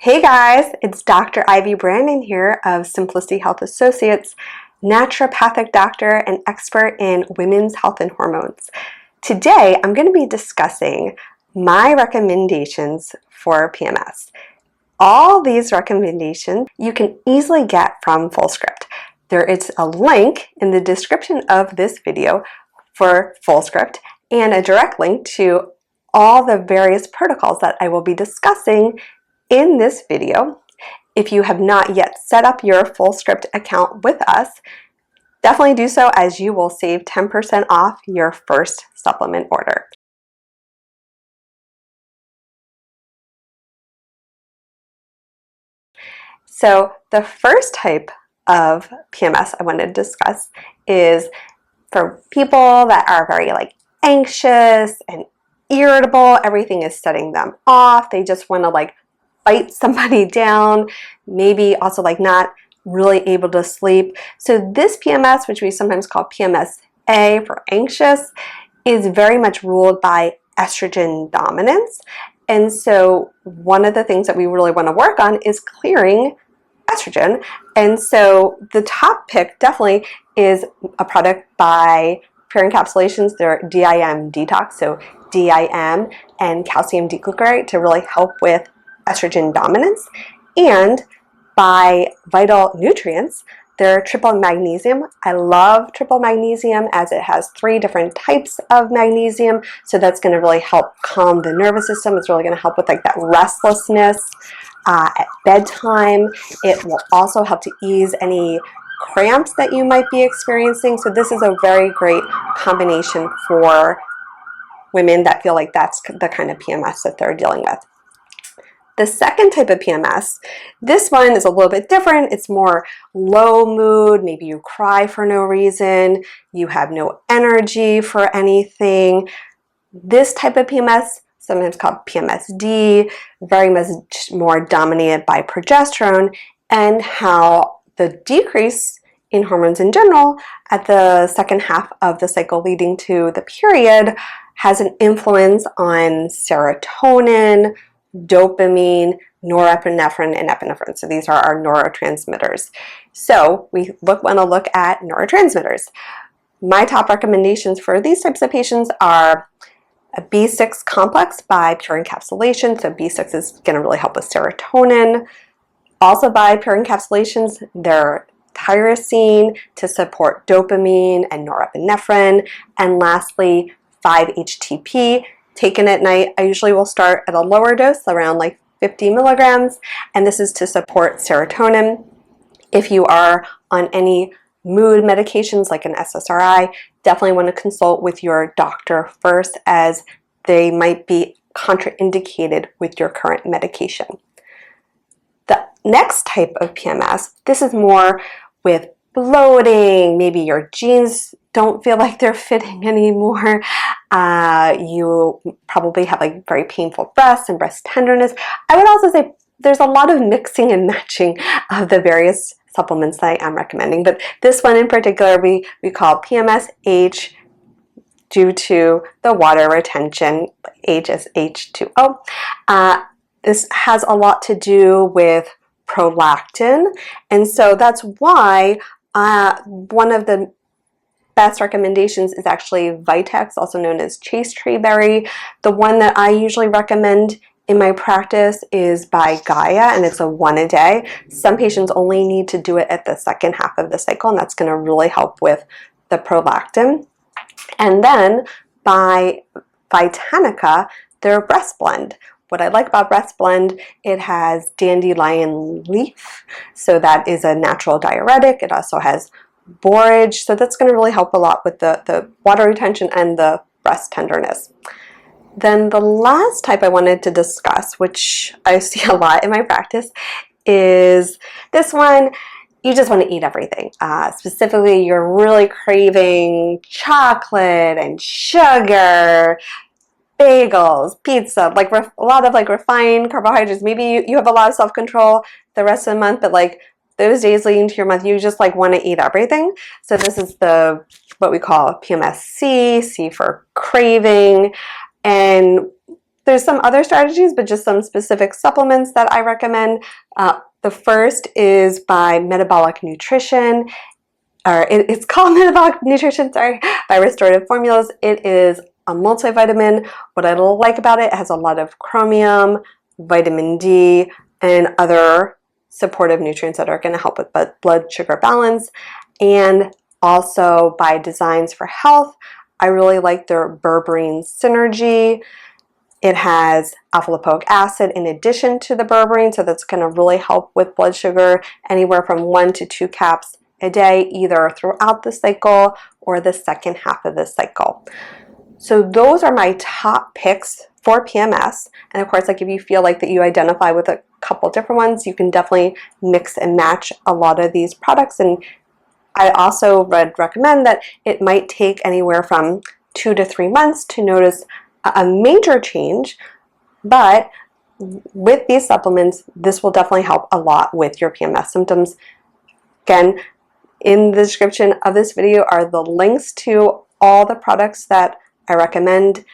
Hey guys, it's Dr. Ivy Branin here of Simplicity Health Associates, naturopathic doctor and expert in women's health and hormones. Today I'm going to be discussing my recommendations for PMS. All these recommendations you can easily get from FullScript. There is a link in the description of this video for FullScript and a direct link to all the various protocols that I will be discussing in this video. If you have not yet set up your FullScript account with us, definitely do so, as you will save 10% off your first supplement order. So the first type of PMS I want to discuss is for people that are very anxious and irritable. Everything is setting them off. They just want to bite somebody down, maybe also not really able to sleep. So this PMS, which we sometimes call PMS-A for anxious, is very much ruled by estrogen dominance. And so one of the things that we really want to work on is clearing estrogen. And so the top pick definitely is a product by Pure Encapsulations, their DIM Detox, so DIM and calcium D-glucarate to really help with estrogen dominance, and by Vital Nutrients, their triple magnesium. I love triple magnesium as it has 3 different types of magnesium, so that's going to really help calm the nervous system. It's really going to help with that restlessness at bedtime. It will also help to ease any cramps that you might be experiencing. So this is a very great combination for women that feel like that's the kind of PMS that they're dealing with. The second type of PMS, this one is a little bit different. It's more low mood. Maybe you cry for no reason. You have no energy for anything. This type of PMS, sometimes called PMS-D, very much more dominated by progesterone, and how the decrease in hormones in general at the second half of the cycle leading to the period has an influence on serotonin, dopamine, norepinephrine, and epinephrine. So these are our neurotransmitters. So we want to look at neurotransmitters. My top recommendations for these types of patients are a B6 complex by Pure Encapsulations. So B6 is going to really help with serotonin. Also by Pure Encapsulations, their tyrosine to support dopamine and norepinephrine. And lastly, 5-HTP. Taken at night, I usually will start at a lower dose, around 50 milligrams, and this is to support serotonin. If you are on any mood medications like an SSRI, definitely want to consult with your doctor first, as they might be contraindicated with your current medication. The next type of PMS, this is more with bloating. Maybe your jeans don't feel like they're fitting anymore. You probably have very painful breasts and breast tenderness. I would also say there's a lot of mixing and matching of the various supplements that I am recommending, but this one in particular we call PMS-H due to the water retention. H is H2O. This has a lot to do with prolactin, and so that's why one of the best recommendations is actually Vitex, also known as chaste tree berry. The one that I usually recommend in my practice is by Gaia, and it's a 1 a day. Some patients only need to do it at the second half of the cycle, and that's going to really help with the prolactin. And then by Vitanica, their breast blend. What I like about breast blend, it has dandelion leaf, so that is a natural diuretic. It also has borage, so that's going to really help a lot with the water retention and the breast tenderness. Then the last type I wanted to discuss, which I see a lot in my practice, is this one. You just want to eat everything. Specifically, you're really craving chocolate and sugar, bagels, pizza, a lot of refined carbohydrates. Maybe you have a lot of self-control the rest of the month, but those days leading to your month, you just want to eat everything. So this is what we call PMS-C, C for craving, and There's some other strategies, but just some specific supplements that I recommend. The first is by Metabolic Nutrition, or it's called Metabolic Nutrition, sorry, by Restorative Formulas. It is a multivitamin. What I like about it has a lot of chromium, vitamin D, and other supportive nutrients that are going to help with blood sugar balance. And also by Designs for Health, I really like their berberine synergy. It has alpha lipoic acid in addition to the berberine, so that's going to really help with blood sugar, anywhere from 1 to 2 caps a day, either throughout the cycle or the second half of the cycle. So those are my top picks for PMS. And of course, like if you feel like that you identify with a couple different ones, you can definitely mix and match a lot of these products. And I also would recommend that it might take anywhere from 2 to 3 months to notice a major change, but with these supplements, this will definitely help a lot with your PMS symptoms. Again, in the description of this video are the links to all the products that I recommend,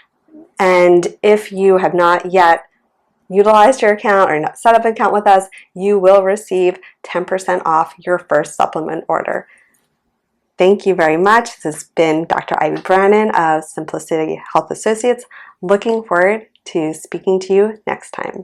and if you have not yet utilized your account or not set up an account with us, you will receive 10% off your first supplement order. Thank you very much. This has been Dr. Ivy Branin of Simplicity Health Associates. Looking forward to speaking to you next time.